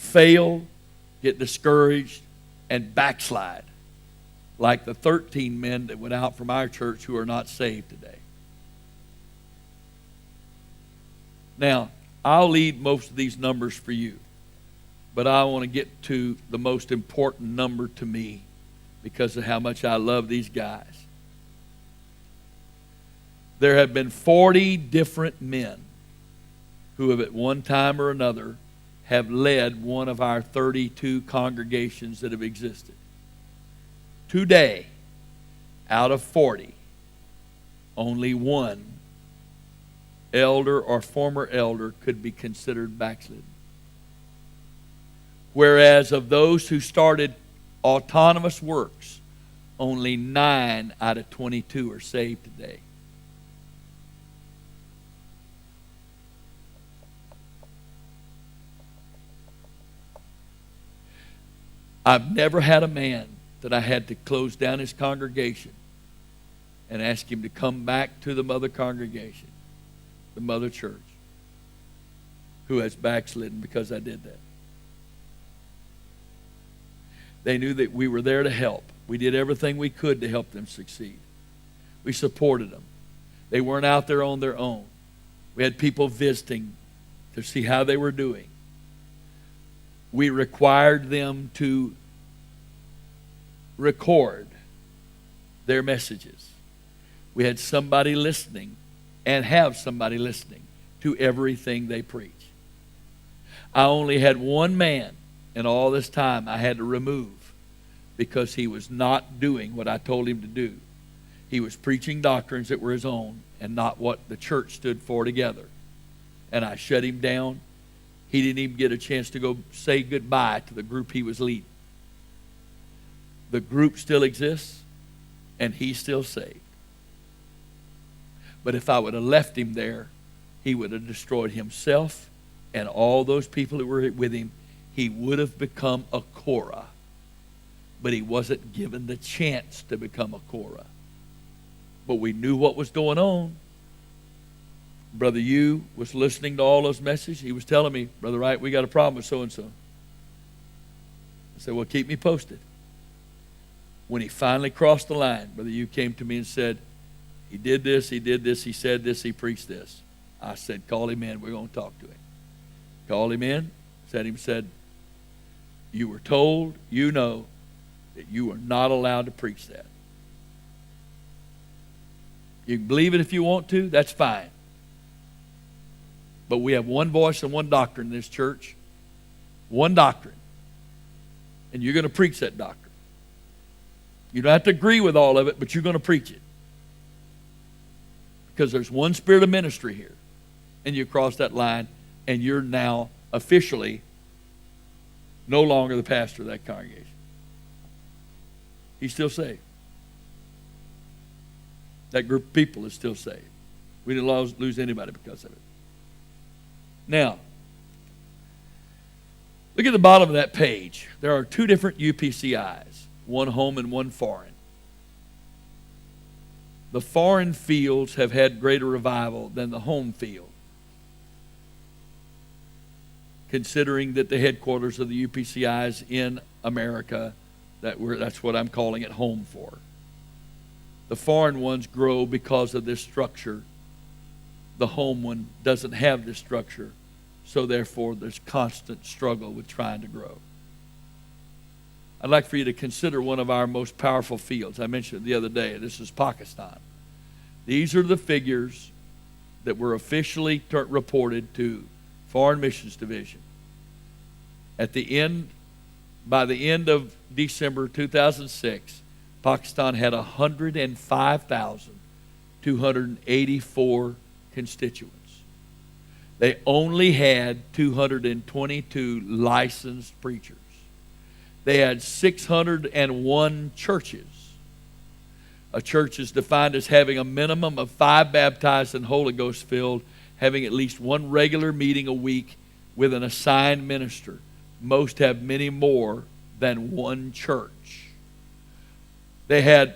fail, get discouraged, and backslide, like the 13 men that went out from our church who are not saved today. Now, I'll lead most of these numbers for you, but I want to get to the most important number to me because of how much I love these guys. There have been 40 different men who have at one time or another have led one of our 32 congregations that have existed. Today, out of 40, only one elder or former elder could be considered backslidden. Whereas of those who started autonomous works, only 9 out of 22 are saved today. I've never had a man that I had to close down his congregation and ask him to come back to the mother congregation, the mother church, who has backslidden because I did that. They knew that we were there to help. We did everything we could to help them succeed. We supported them. They weren't out there on their own. We had people visiting to see how they were doing. We required them to record their messages. We had somebody listening and have somebody listening to everything they preach. I only had one man in all this time I had to remove because he was not doing what I told him to do. He was preaching doctrines that were his own and not what the church stood for together. And I shut him down. He didn't even get a chance to go say goodbye to the group he was leading. The group still exists, and he's still saved. But if I would have left him there, he would have destroyed himself and all those people who were with him. He would have become a Korah. But he wasn't given the chance to become a Korah. But we knew what was going on. Brother Yu was listening to all those messages. He was telling me, Brother Wright, we got a problem with so-and-so. I said, well, keep me posted. When he finally crossed the line, Brother Yu came to me and said, he did this, he said this, he preached this. I said, call him in, we're going to talk to him. Called him in, said, you were told, you know, that you are not allowed to preach that. You can believe it if you want to, that's fine. But we have one voice and one doctrine in this church. One doctrine. And you're going to preach that doctrine. You don't have to agree with all of it, but you're going to preach it. Because there's one spirit of ministry here. And you cross that line, and you're now officially no longer the pastor of that congregation. He's still saved. That group of people is still saved. We didn't lose anybody because of it. Now, look at the bottom of that page. There are 2 different UPCIs, one home and one foreign. The foreign fields have had greater revival than the home field, considering that the headquarters of the UPCIs in America, that's what I'm calling it home for. The foreign ones grow because of this structure. The home one doesn't have this structure, so therefore there's constant struggle with trying to grow. I'd like for you to consider one of our most powerful fields. I mentioned it the other day. This is Pakistan. These are the figures that were officially reported to Foreign Missions Division. By the end of December 2006, Pakistan had 105,284 constituents. They only had 222 licensed preachers. They had 601 churches. A church is defined as having a minimum of 5 baptized and Holy Ghost filled, having at least 1 regular meeting a week with an assigned minister. Most have many more than 1 church. They had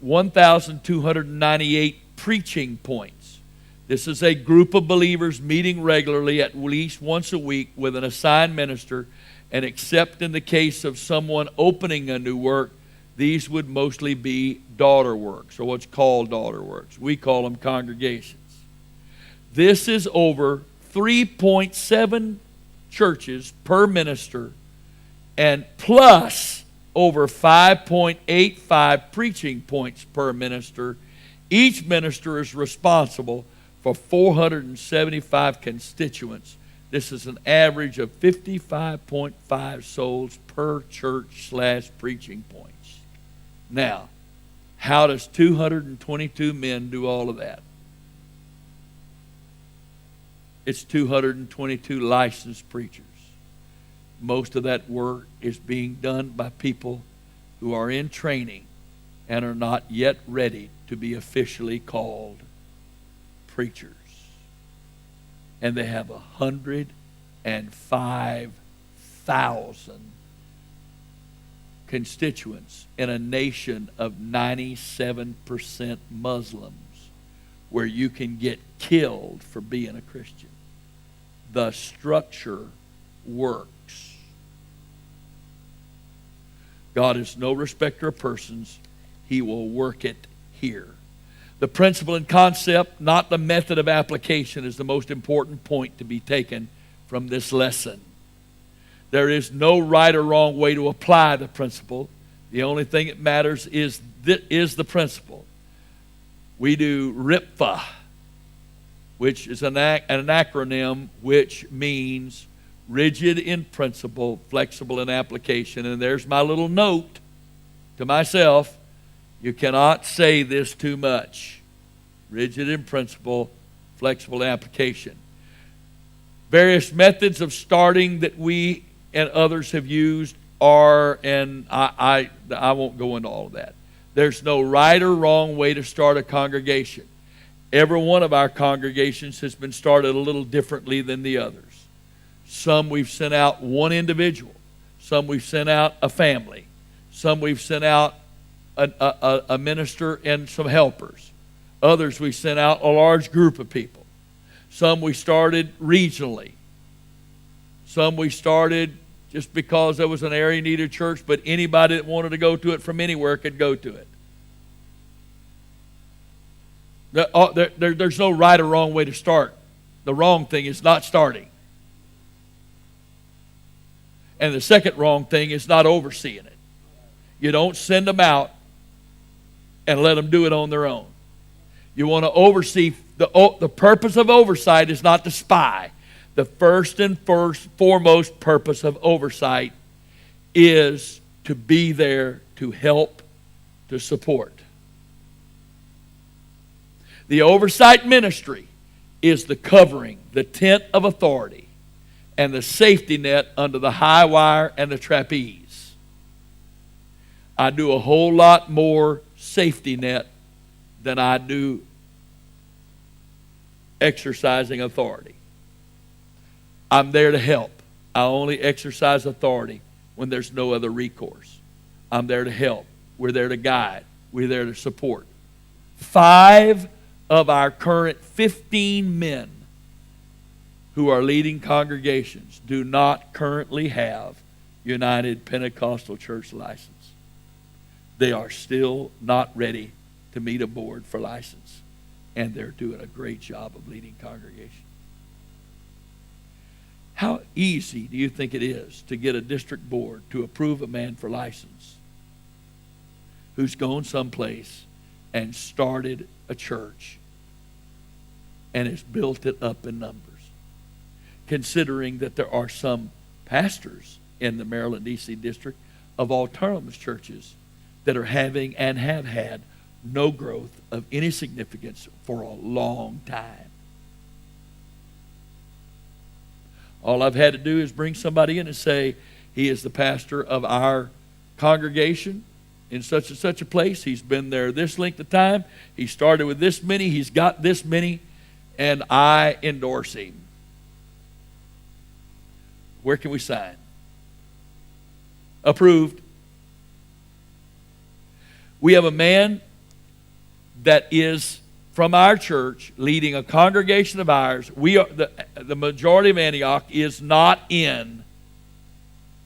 1,298 preaching points. This is a group of believers meeting regularly at least once a week with an assigned minister And except in the case of someone opening a new work, these would mostly be daughter works, or what's called daughter works. We call them congregations. This is over 3.7 churches per minister, and plus over 5.85 preaching points per minister. Each minister is responsible for 475 constituents. This is an average of 55.5 souls per church/preaching points. Now, how does 222 men do all of that? It's 222 licensed preachers. Most of that work is being done by people who are in training and are not yet ready to be officially called preachers. And they have 105,000 constituents in a nation of 97% Muslims, where you can get killed for being a Christian. The structure works. God is no respecter of persons. He will work it here. The principle and concept, not the method of application, is the most important point to be taken from this lesson. There is no right or wrong way to apply the principle. The only thing that matters is the principle. We do RIPFA, which is an acronym which means rigid in principle, flexible in application. And there's my little note to myself. You cannot say this too much. Rigid in principle, flexible in application. Various methods of starting that we and others have used are, and I won't go into all of that. There's no right or wrong way to start a congregation. Every one of our congregations has been started a little differently than the others. Some we've sent out one individual. Some we've sent out a family. Some we've sent out a minister and some helpers. Others we sent out a large group of people. Some we started regionally. Some we started just because there was an area needed church, but anybody that wanted to go to it from anywhere could go to it. There's no right or wrong way to start. The wrong thing is not starting. And the second wrong thing is not overseeing it. You don't send them out and let them do it on their own. You want to oversee. The purpose of oversight is not to spy. The first and foremost purpose of oversight is to be there to help, to support. The oversight ministry is the covering, the tent of authority, and the safety net under the high wire and the trapeze. I do a whole lot more safety net than I do exercising authority. I'm there to help. I only exercise authority when there's no other recourse. I'm there to help. We're there to guide. We're there to support. 5 of our current 15 men who are leading congregations do not currently have United Pentecostal Church license. They are still not ready to meet a board for license, and they're doing a great job of leading congregations. How easy do you think it is to get a district board to approve a man for license who's gone someplace and started a church and has built it up in numbers? Considering that there are some pastors in the Maryland, D.C. district of autonomous churches that are having and have had no growth of any significance for a long time. All I've had to do is bring somebody in and say, he is the pastor of our congregation in such and such a place. He's been there this length of time. He started with this many. He's got this many. And I endorse him. Where can we sign? Approved. We have a man that is from our church leading a congregation of ours. We are the majority of Antioch is not in